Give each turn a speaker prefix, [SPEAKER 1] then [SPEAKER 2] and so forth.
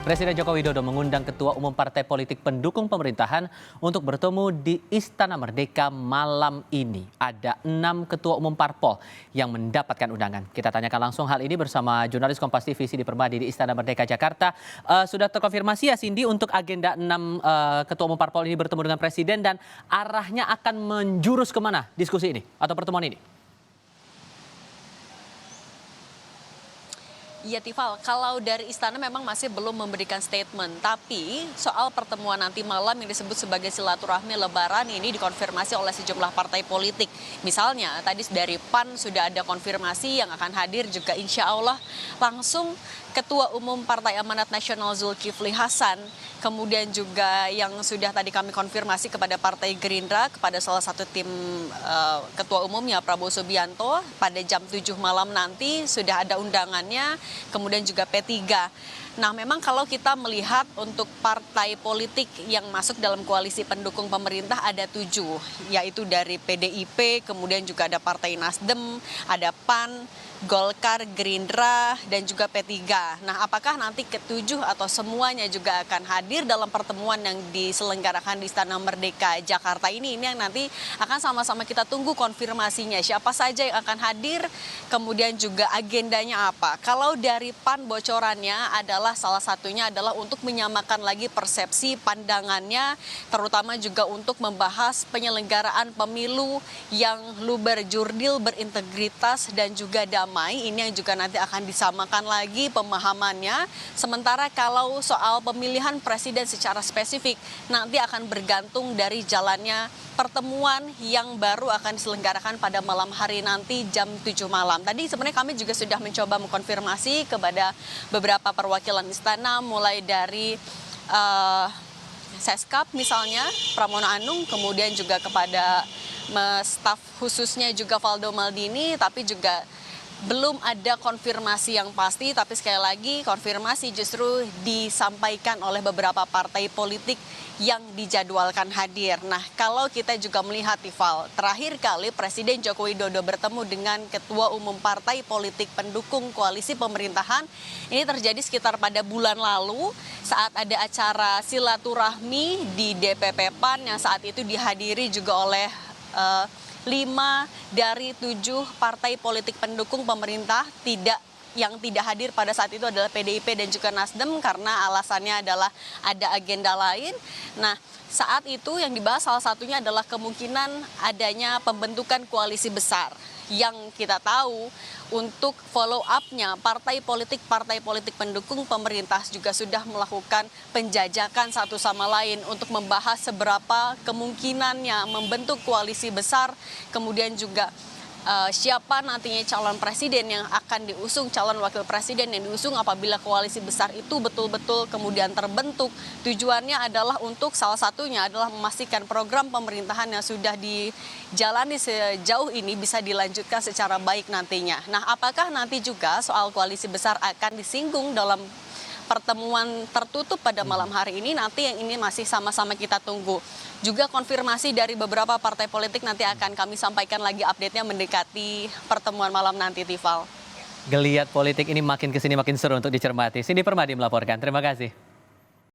[SPEAKER 1] Presiden Joko Widodo mengundang Ketua Umum Partai Politik pendukung pemerintahan untuk bertemu di Istana Merdeka malam ini. Ada 6 Ketua Umum Parpol yang mendapatkan undangan. Kita tanyakan langsung hal ini bersama jurnalis Kompas TV Sindi Permadi di Istana Merdeka Jakarta. Sudah terkonfirmasi ya Sindi untuk agenda 6 Ketua Umum Parpol ini bertemu dengan Presiden dan arahnya akan menjurus kemana diskusi ini atau pertemuan ini?
[SPEAKER 2] Iya Tifal, kalau dari istana memang masih belum memberikan statement. Tapi soal pertemuan nanti malam yang disebut sebagai silaturahmi lebaran ini dikonfirmasi oleh sejumlah partai politik. Misalnya tadi dari PAN sudah ada konfirmasi yang akan hadir juga insya Allah langsung Ketua Umum Partai Amanat Nasional Zulkifli Hasan. Kemudian juga yang sudah tadi kami konfirmasi kepada Partai Gerindra, kepada salah satu tim Ketua Umumnya Prabowo Subianto pada jam 7 malam nanti sudah ada undangannya, kemudian juga P3. Nah memang kalau kita melihat untuk partai politik yang masuk dalam koalisi pendukung pemerintah ada 7, yaitu dari PDIP, kemudian juga ada Partai Nasdem, ada PAN, Golkar, Gerindra, dan juga P3. Nah, apakah nanti ke-7 atau semuanya juga akan hadir dalam pertemuan yang diselenggarakan di Istana Merdeka Jakarta ini yang nanti akan sama-sama kita tunggu konfirmasinya. Siapa saja yang akan hadir, kemudian juga agendanya apa. Kalau dari PAN bocorannya adalah salah satunya adalah untuk menyamakan lagi persepsi pandangannya, terutama juga untuk membahas penyelenggaraan pemilu yang luber, jurdil, berintegritas, dan juga damai. Ini yang juga nanti akan disamakan lagi pemahamannya. Sementara kalau soal pemilihan presiden secara spesifik nanti akan bergantung dari jalannya pertemuan yang baru akan diselenggarakan pada malam hari nanti jam 7 malam. Tadi sebenarnya kami juga sudah mencoba mengkonfirmasi kepada beberapa perwakilan istana mulai dari Seskap misalnya, Pramono Anung, kemudian juga kepada staf khususnya juga Valdo Maldini, tapi juga belum ada konfirmasi yang pasti, tapi sekali lagi konfirmasi justru disampaikan oleh beberapa partai politik yang dijadwalkan hadir. Nah, kalau kita juga melihat Tifal, terakhir kali Presiden Joko Widodo bertemu dengan Ketua Umum Partai Politik pendukung koalisi pemerintahan, ini terjadi sekitar pada bulan lalu saat ada acara silaturahmi di DPP PAN yang saat itu dihadiri juga oleh 5 dari 7 partai politik pendukung pemerintah. Yang tidak hadir pada saat itu adalah PDIP dan juga Nasdem karena alasannya adalah ada agenda lain. Nah, saat itu yang dibahas salah satunya adalah kemungkinan adanya pembentukan koalisi besar. Yang kita tahu untuk follow up-nya partai politik pendukung pemerintah juga sudah melakukan penjajakan satu sama lain untuk membahas seberapa kemungkinannya membentuk koalisi besar, kemudian juga siapa nantinya calon presiden yang akan diusung, calon wakil presiden yang diusung apabila koalisi besar itu betul-betul kemudian terbentuk. Tujuannya adalah untuk salah satunya adalah memastikan program pemerintahan yang sudah dijalani sejauh ini bisa dilanjutkan secara baik nantinya. Nah, apakah nanti juga soal koalisi besar akan disinggung dalam pertemuan tertutup pada malam hari ini, nanti yang ini masih sama-sama kita tunggu. Juga konfirmasi dari beberapa partai politik nanti akan kami sampaikan lagi update-nya mendekati pertemuan malam nanti, Tifal.
[SPEAKER 1] Geliat politik ini makin kesini makin seru untuk dicermati. Sindi Permadi melaporkan. Terima kasih.